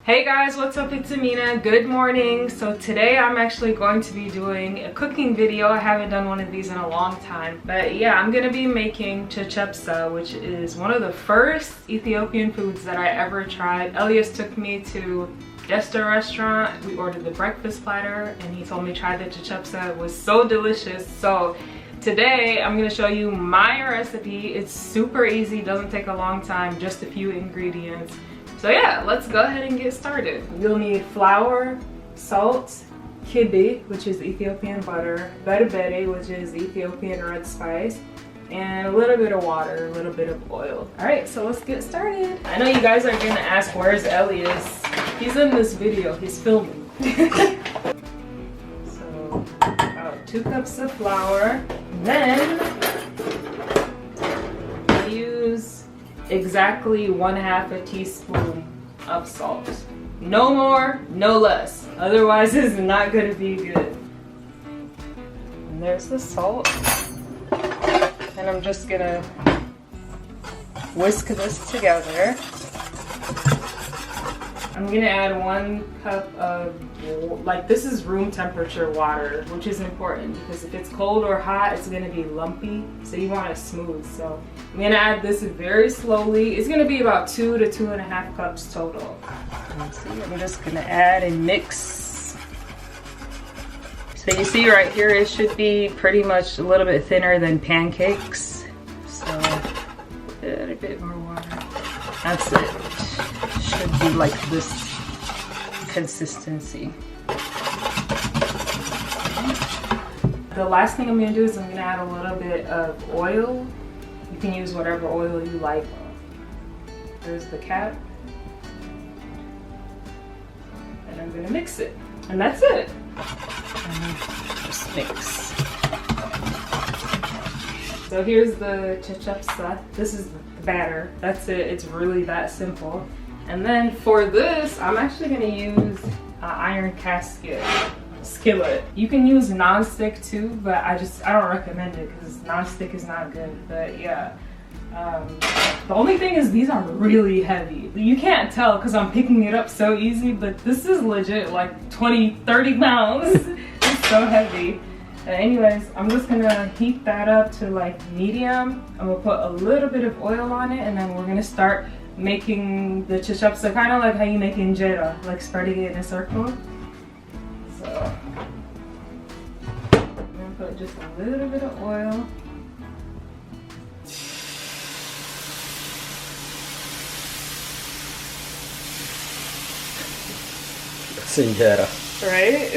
Hey guys, what's up? It's Amena. Good morning. So today I'm actually going to be doing a cooking video. I haven't done one of these in a long time. But yeah, I'm gonna be making chechebsa, which is one of the first Ethiopian foods that I ever tried. Elias took me to just a restaurant. We ordered the breakfast platter and he told me try the chechebsa. It was so delicious. So today I'm gonna show you my recipe. It's super easy, doesn't take a long time, just a few ingredients. So yeah, let's go ahead and get started. You'll need flour, salt, kibi, which is Ethiopian butter, berbere, which is Ethiopian red spice, and a little bit of water, a little bit of oil. All right, so let's get started. I know you guys are gonna ask, where's Elias? He's in this video, he's filming. So, about 2 cups of flour. Then, I use exactly 1/2 teaspoon of salt. No more, no less. Otherwise it's not gonna be good. And there's the salt. And I'm just gonna whisk this together. I'm gonna add 1 cup of, like, this is room temperature water, which is important because if it's cold or hot, it's gonna be lumpy. So you want it smooth. So I'm gonna add this very slowly. It's gonna be about 2 to 2.5 cups total. See, I'm just gonna add and mix. So you see right here, it should be pretty much a little bit thinner than pancakes. So add a bit more water. That's it. Should be like this consistency. The last thing I'm gonna do is I'm gonna add a little bit of oil. You can use whatever oil you like. There's the cap. And I'm gonna mix it. And that's it. And just mix. So here's the chechebsa. This is the batter. That's it. It's really that simple. And then for this, I'm actually gonna use an iron skillet. You can use non-stick too, but I don't recommend it because non-stick is not good. But yeah, the only thing is these are really heavy. You can't tell because I'm picking it up so easy, but this is legit like 20-30 pounds. It's so heavy. Anyways, I'm just gonna heat that up to like medium. I'm gonna put a little bit of oil on it, and then we're gonna start making the chechebsa, kind of like how you make injera, like spreading it in a circle. So I'm gonna put just a little bit of oil. That's injera. Right?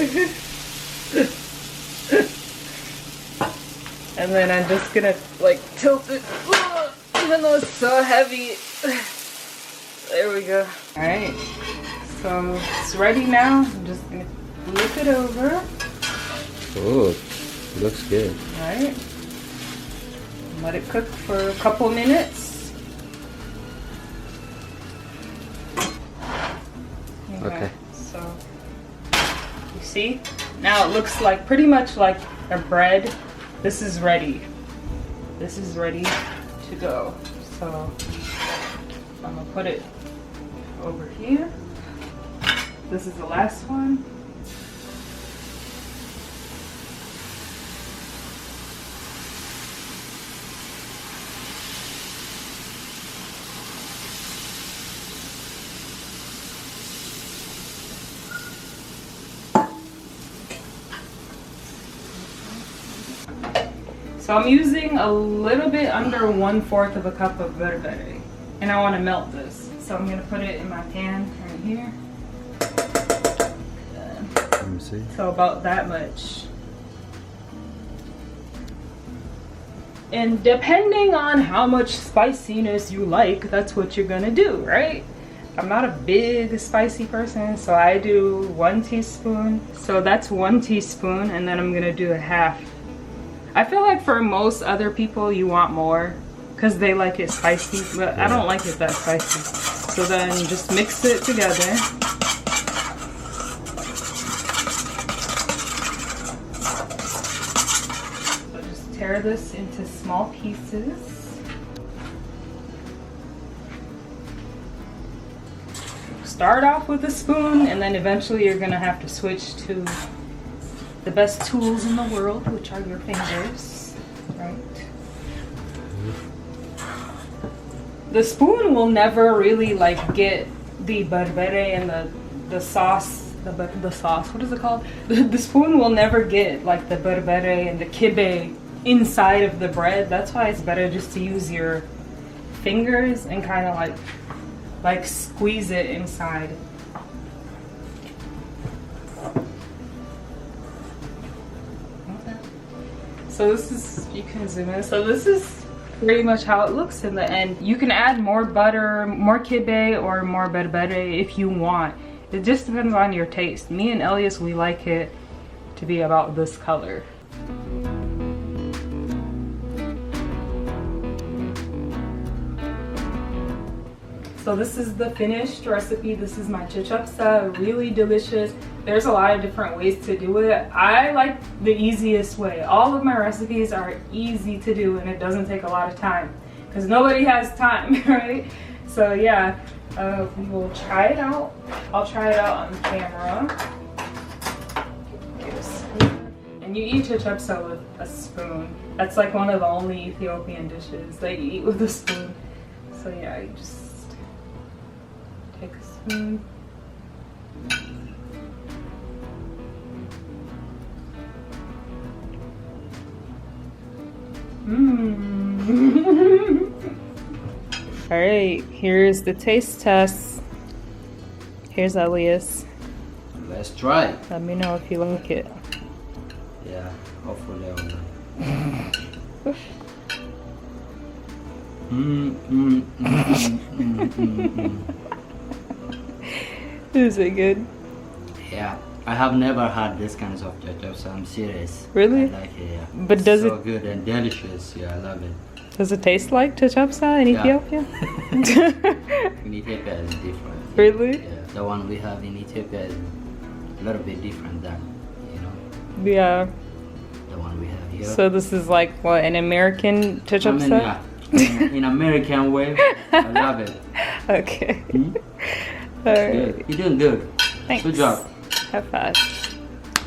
And then I'm just gonna like tilt it, even though it's so heavy. There we go. All right, so it's ready now. I'm just gonna flip it over. Oh, it looks good. All right, let it cook for a couple minutes. Okay. So you see, now it looks like pretty much like a bread. This is ready. This is ready to go. So I'm gonna put it over here. This is the last one. So I'm using a little bit under 1/4 of a cup of berbere, and I want to melt this. So I'm gonna put it in my pan right here. Let me see. So about that much. And depending on how much spiciness you like, that's what you're gonna do, right? I'm not a big spicy person, so I do 1 teaspoon. So that's 1 teaspoon, and then I'm gonna do 1/2. I feel like for most other people you want more because they like it spicy, but I don't like it that spicy. So then just mix it together. So just tear this into small pieces. start off with a spoon, and then eventually you're gonna have to switch to the best tools in the world, which are your fingers, right? The spoon will never really like get the berbere and the sauce, the sauce, what is it called? The spoon will never get like the berbere and the kibe inside of the bread. That's why it's better just to use your fingers and kind of like squeeze it inside. Okay. So this is, you can zoom in. So this is pretty much how it looks in the end. You can add more butter, more kibe, or more berbere if you want. It just depends on your taste. Me and Elias, we like it to be about this color. So this is the finished recipe. This is my chechebsa, really delicious. There's a lot of different ways to do it. I like the easiest way. All of my recipes are easy to do and it doesn't take a lot of time because nobody has time, right? So yeah, we will try it out. I'll try it out on camera. And you eat chechebsa with a spoon. That's like one of the only Ethiopian dishes that you eat with a spoon. So yeah, you just take a spoon. All right, here's the taste test. Here's Elias. Let's try. Let me know if you like it. Yeah, hopefully I will. Is it good? Yeah, I have never had this kind of chechebsa. I'm serious. Really? I like it. Yeah. But does so good and delicious. Yeah, I love it. Does it taste like chechebsa in Ethiopia? In Ethiopia is different. Really? Yeah. The one we have in Ethiopia is a little bit different than, you know, Yeah. the one we have here. So this is like what, an American chechebsa? In American way. I love it. Okay. Hmm? All right. Good. You're doing good. Thanks. Good job. Have fun.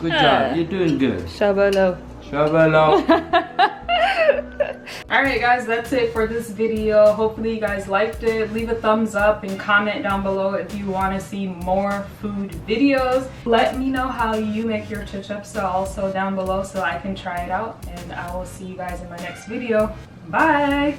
Good job. You're doing good. Shabalo. Shabalo. Alright guys, that's it for this video. Hopefully you guys liked it. Leave a thumbs up and comment down below if you want to see more food videos. Let me know how you make your chechebsa also down below so I can try it out. And I will see you guys in my next video. Bye!